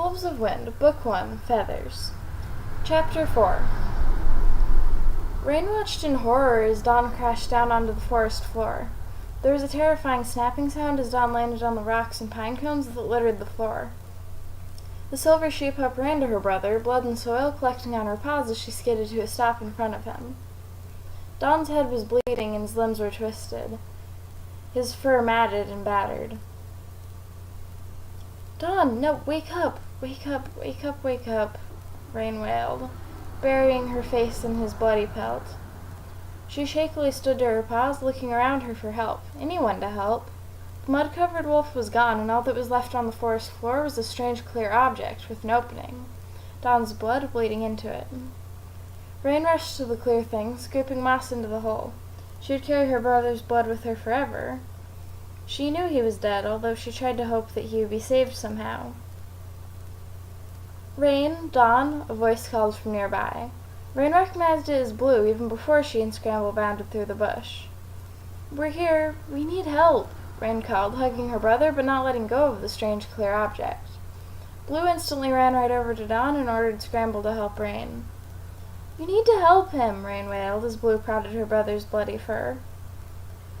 Wolves of Wind, Book 1, Feathers. Chapter 4. Rain watched in horror as Dawn crashed down onto the forest floor. There was a terrifying snapping sound as Dawn landed on the rocks and pine cones that littered the floor. The silver sheep-pup ran to her brother, blood and soil collecting on her paws as she skidded to a stop in front of him. Dawn's head was bleeding and his limbs were twisted, his fur matted and battered. "Dawn, no, wake up! Wake up, wake up, wake up," Rain wailed, burying her face in his bloody pelt. She shakily stood to her paws, looking around her for help. Anyone to help. The mud-covered wolf was gone, and all that was left on the forest floor was a strange clear object with an opening, Dawn's blood bleeding into it. Rain rushed to the clear thing, scooping moss into the hole. She would carry her brother's blood with her forever. She knew he was dead, although she tried to hope that he would be saved somehow. "Rain, Dawn," a voice called from nearby. Rain recognized it as Blue even before she and Scramble bounded through the bush. "We're here. We need help," Rain called, hugging her brother but not letting go of the strange clear object. Blue instantly ran right over to Dawn and ordered Scramble to help Rain. "You need to help him," Rain wailed as Blue prodded her brother's bloody fur.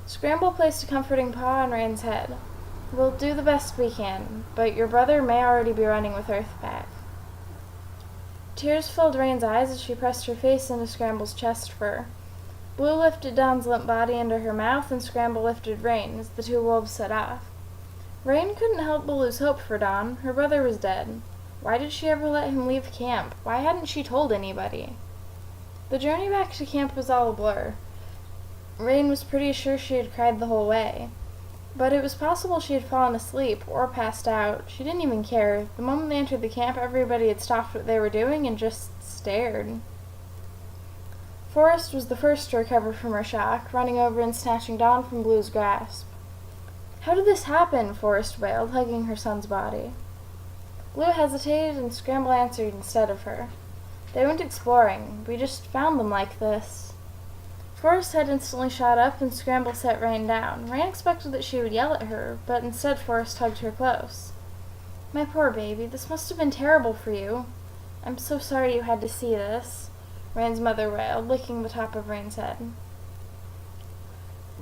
Scramble placed a comforting paw on Rain's head. "We'll do the best we can, but your brother may already be running with Earthpack." Tears filled Rain's eyes as she pressed her face into Scramble's chest fur. Blue lifted Dawn's limp body into her mouth, and Scramble lifted Rain as the two wolves set off. Rain couldn't help but lose hope for Dawn. Her brother was dead. Why did she ever let him leave camp? Why hadn't she told anybody? The journey back to camp was all a blur. Rain was pretty sure she had cried the whole way. But it was possible she had fallen asleep or passed out. She didn't even care. The moment they entered the camp, everybody had stopped what they were doing and just stared. Forrest was the first to recover from her shock, running over and snatching Dawn from Blue's grasp. "How did this happen?" Forrest wailed, hugging her son's body. Blue hesitated and Scramble answered instead of her. "They went exploring. We just found them like this." Forrest's head instantly shot up and Scramble set Rain down. Rain expected that she would yell at her, but instead Forrest hugged her close. "My poor baby, this must have been terrible for you. I'm so sorry you had to see this," Rain's mother wailed, licking the top of Rain's head.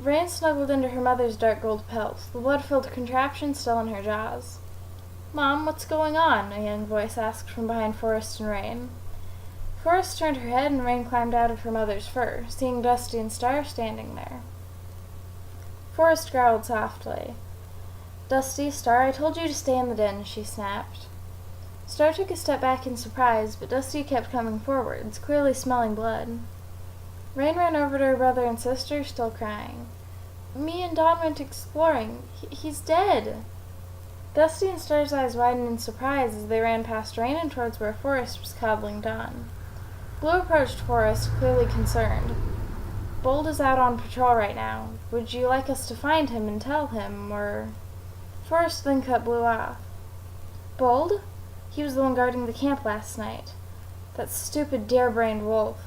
Rain snuggled into her mother's dark gold pelt, the blood-filled contraption still in her jaws. "Mom, what's going on?" a young voice asked from behind Forrest and Rain. Forrest turned her head and Rain climbed out of her mother's fur, seeing Dusty and Star standing there. Forrest growled softly. "Dusty, Star, I told you to stay in the den," she snapped. Star took a step back in surprise, but Dusty kept coming forwards, clearly smelling blood. Rain ran over to her brother and sister, still crying. "Me and Dawn went exploring. He's dead." Dusty and Star's eyes widened in surprise as they ran past Rain and towards where Forrest was coddling Dawn. Blue approached Forrest, clearly concerned. "Bold is out on patrol right now. Would you like us to find him and tell him, or—" Forrest then cut Blue off. "Bold? He was the one guarding the camp last night. That stupid deer-brained wolf."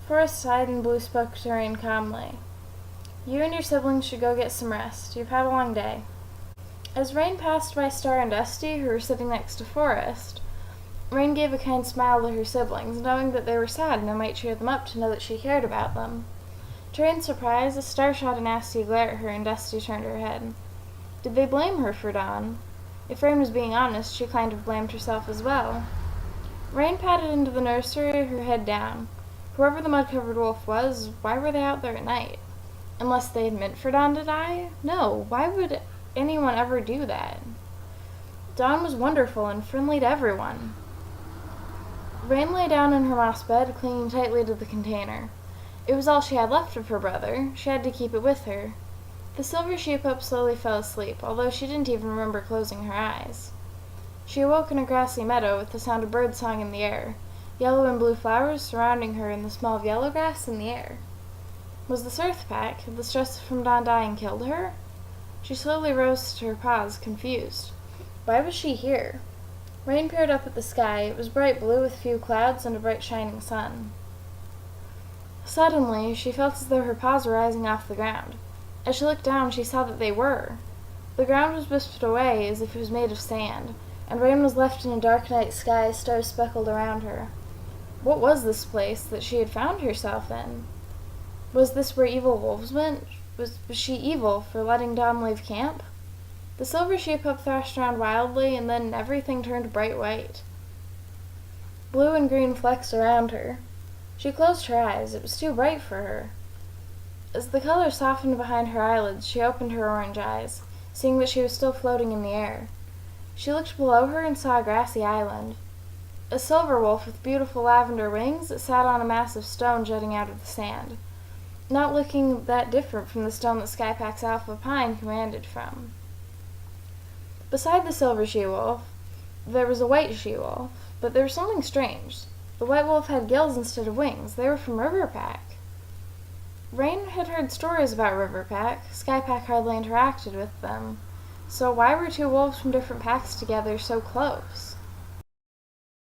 Forrest sighed and Blue spoke to Rain calmly. "You and your siblings should go get some rest. You've had a long day." As Rain passed by Star and Dusty, who were sitting next to Forrest, Rain gave a kind smile to her siblings, knowing that they were sad and it might cheer them up to know that she cared about them. To Rain's surprise, Star shot a nasty glare at her and Dusty turned her head. Did they blame her for Dawn? If Rain was being honest, she kind of blamed herself as well. Rain padded into the nursery, her head down. Whoever the mud-covered wolf was, why were they out there at night? Unless they had meant for Dawn to die? No, why would anyone ever do that? Dawn was wonderful and friendly to everyone. Rain lay down in her moss bed, clinging tightly to the container. It was all she had left of her brother. She had to keep it with her. The silver sheep-pup slowly fell asleep, although she didn't even remember closing her eyes. She awoke in a grassy meadow with the sound of birdsong in the air, yellow and blue flowers surrounding her and the smell of yellow grass in the air. Was this Earthpack? Had the stress from Dawn dying killed her? She slowly rose to her paws, confused. Why was she here? Rain peered up at the sky. It was bright blue with few clouds and a bright shining sun. Suddenly, she felt as though her paws were rising off the ground. As she looked down, she saw that they were. The ground was whisked away as if it was made of sand. and Rain was left in a dark night sky, stars speckled around her. What was this place that she had found herself in? Was this where evil wolves went? Was she evil for letting Dom leave camp? The silver sheep-hook thrashed around wildly, and then everything turned bright white. Blue and green flecks around her. She closed her eyes. It was too bright for her. As the color softened behind her eyelids, she opened her orange eyes, seeing that she was still floating in the air. She looked below her and saw a grassy island. A silver wolf with beautiful lavender wings sat on a massive stone jutting out of the sand, not looking that different from the stone that Skypack's alpha pine commanded from. Beside the silver she-wolf, there was a white she-wolf, but there was something strange. The white wolf had gills instead of wings. They were from Riverpack. Rain had heard stories about Riverpack. Skypack hardly interacted with them. So why were two wolves from different packs together so close?